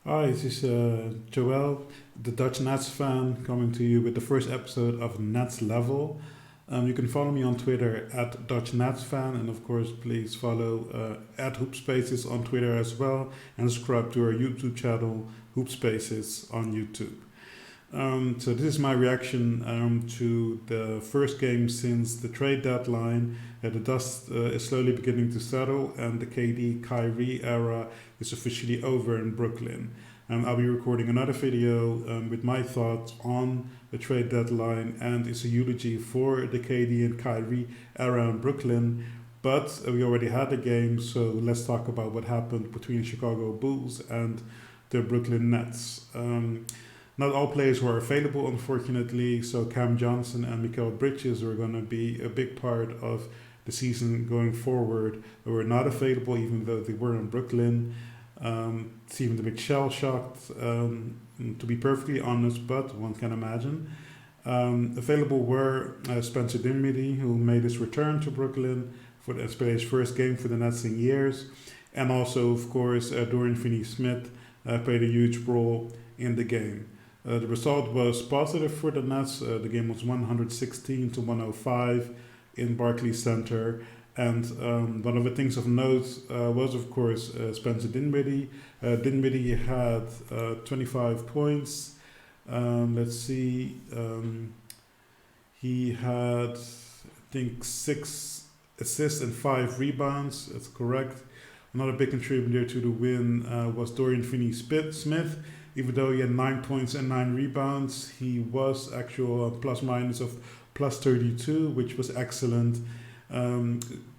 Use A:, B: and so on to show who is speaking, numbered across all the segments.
A: Hi, this is Joel, the Dutch Nets fan, coming to you with the first episode of Nets Level. You can follow me on Twitter at Dutch Nets fan, and of course, please follow at HoopSpaces on Twitter as well, and subscribe to our YouTube channel, HoopSpaces on YouTube. So this is my reaction to the first game since the trade deadline. The dust is slowly beginning to settle, and the KD Kyrie era is officially over in Brooklyn. I'll be recording another video with my thoughts on the trade deadline, and it's a eulogy for the KD and Kyrie era in Brooklyn. But we already had a game, so let's talk about what happened between the Chicago Bulls and the Brooklyn Nets. Not all players were available, unfortunately, so Cam Johnson and Mikal Bridges were going to be a big part of the season going forward. They were not available, even though they were in Brooklyn. Seemed a bit shell-shocked, to be perfectly honest, but one can imagine. Available were Spencer Dinwiddle, who made his return to Brooklyn for his first game for the Nets in years, and also, of course, Dorian Finney Smith played a huge role in the game. The result was positive for the Nets. The game was 116 to 105 in Barclays Center. And one of the things of note was, of course, Spencer Dinwiddie. Dinwiddie had 25 points. Let's see. He had, I think, 6 assists and 5 rebounds. That's correct. Another big contributor to the win was Dorian Finney-Smith. Even though he had 9 points and 9 rebounds, he was actual plus minus of plus 32, which was excellent.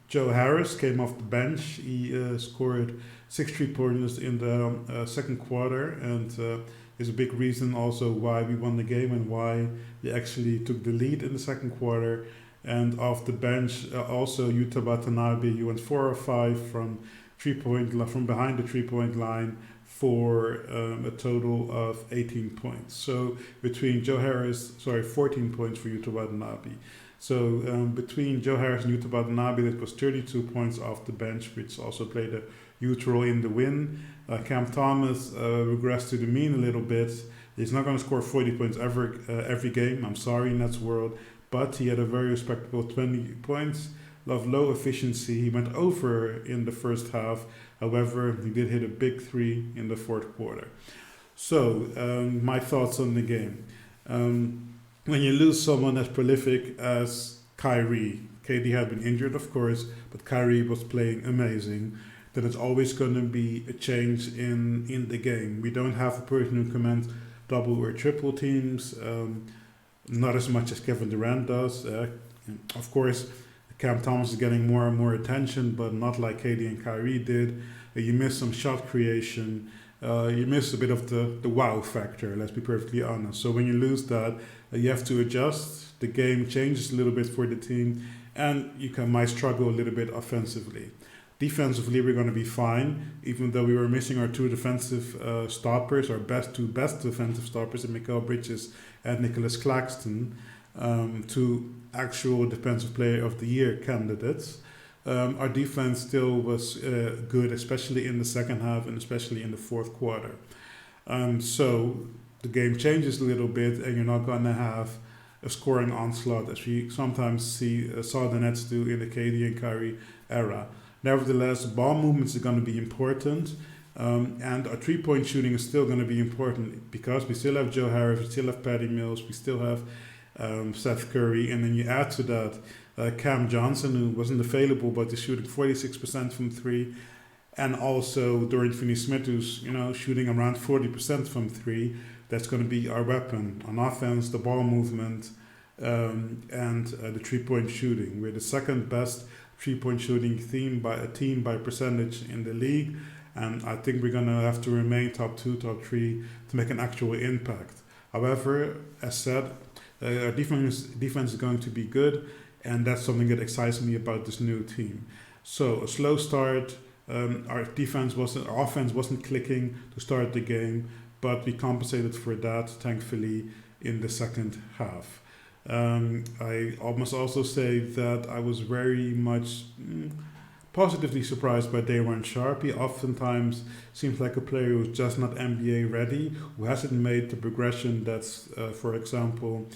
A: Joe Harris came off the bench. He scored 6 3-pointers in the second quarter, and is a big reason also why we won the game and why we actually took the lead in the second quarter. And off the bench, also Yuta Watanabe, he went 4 or 5 from from behind the 3-point line for a total of 18 points. So between 14 points for Yuta Watanabe. So between Joe Harris and Yuta Watanabe, that was 32 points off the bench, which also played a huge role in the win. Cam Thomas regressed to the mean a little bit. He's not going to score 40 points every game. I'm sorry, Nets world, but he had a very respectable 20 points. Of low efficiency. He went over in the first half. However, he did hit a big 3 in the fourth quarter. So, my thoughts on the game. When you lose someone as prolific as Kyrie, KD had been injured, of course, but Kyrie was playing amazing, then it's always going to be a change in the game. We don't have a person who commands double or triple teams, not as much as Kevin Durant does. Of course, Cam Thomas is getting more and more attention, but not like KD and Kyrie did. You miss some shot creation. You miss a bit of the wow factor, let's be perfectly honest. So when you lose that, you have to adjust. The game changes a little bit for the team, and might struggle a little bit offensively. Defensively, we're going to be fine, even though we were missing our 2 defensive stoppers, our two best defensive stoppers, in Mikal Bridges and Nicholas Claxton. 2 actual defensive player of the year candidates. Our defense still was good, especially in the second half and especially in the fourth quarter. So the game changes a little bit, and you're not going to have a scoring onslaught as we sometimes saw the Nets do in the KD and Kyrie era. Nevertheless, ball movements are going to be important. And our 3-point shooting is still going to be important because we still have Joe Harris, we still have Patty Mills, we still have Seth Curry, and then you add to that Cam Johnson, who wasn't available but is shooting 46% from 3, and also Dorian Finney Smith, who's shooting around 40% from 3. That's going to be our weapon on offense: the ball movement and the 3-point shooting. We're the second best 3-point shooting team by percentage in the league, and I think we're going to have to remain top 2, top 3 to make an actual impact. However, as said, our defense is going to be good, and that's something that excites me about this new team. So a slow start. Our offense wasn't clicking to start the game, but we compensated for that, thankfully, in the second half. I must also say that I was very much positively surprised by Dayron Sharp. He oftentimes seems like a player who's just not NBA ready, who hasn't made the progression that's, for example,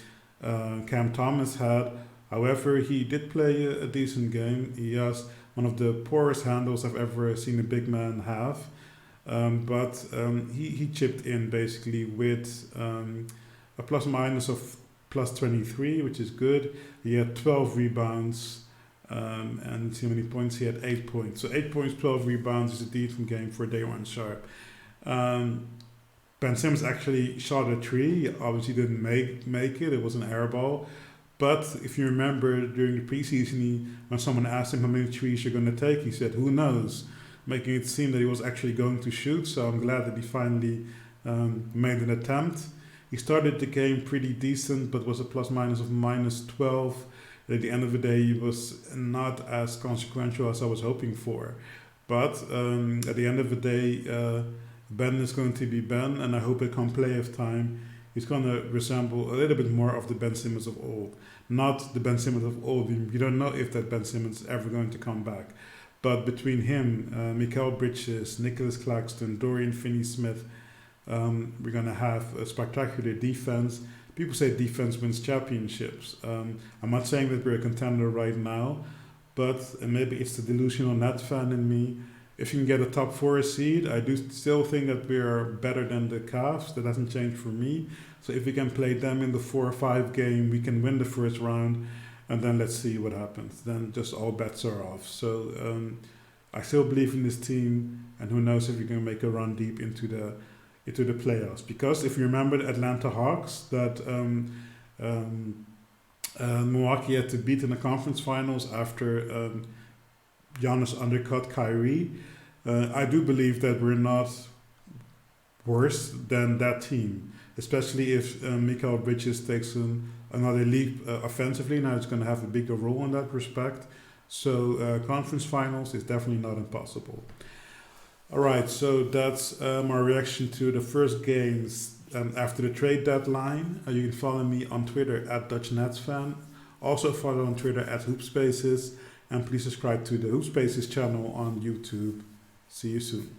A: Cam Thomas had. However, he did play a decent game. He has one of the poorest handles I've ever seen a big man have. But he chipped in basically with a plus minus of plus 23, which is good. He had 12 rebounds, and see how many points he had. 8 points. So 8 points, 12 rebounds is a decent game for Dayron Sharp. Ben Simmons actually shot a three. He obviously didn't make it. It was an air ball. But if you remember during the preseason, when someone asked him how many threes you're going to take, he said, "Who knows?" Making it seem that he was actually going to shoot. So I'm glad that he finally made an attempt. He started the game pretty decent, but was a plus minus of minus 12. At the end of the day, he was not as consequential as I was hoping for. But at the end of the day, Ben is going to be Ben, and I hope that come playoff time, he's going to resemble a little bit more of the Ben Simmons of old. Not the Ben Simmons of old. You don't know if that Ben Simmons is ever going to come back. But between him, Mikal Bridges, Nicholas Claxton, Dorian Finney Smith, we're going to have a spectacular defense. People say defense wins championships. I'm not saying that we're a contender right now, but maybe it's the delusional Net fan in me. If you can get a top 4 seed, I do still think that we are better than the Cavs. That hasn't changed for me. So if we can play them in the 4 or 5 game, we can win the first round, and then let's see what happens. Then just all bets are off. So I still believe in this team, and who knows if we can make a run deep into the playoffs. Because if you remember the Atlanta Hawks that Milwaukee had to beat in the conference finals after Giannis undercut Kyrie, I do believe that we're not worse than that team, especially if Mikal Bridges takes another leap offensively. Now it's going to have a bigger role in that respect. So conference finals is definitely not impossible. All right, so that's my reaction to the first games after the trade deadline. You can follow me on Twitter at DutchNetsFan. Also follow on Twitter at HoopSpaces. And please subscribe to the HoopSpaces channel on YouTube. See you soon.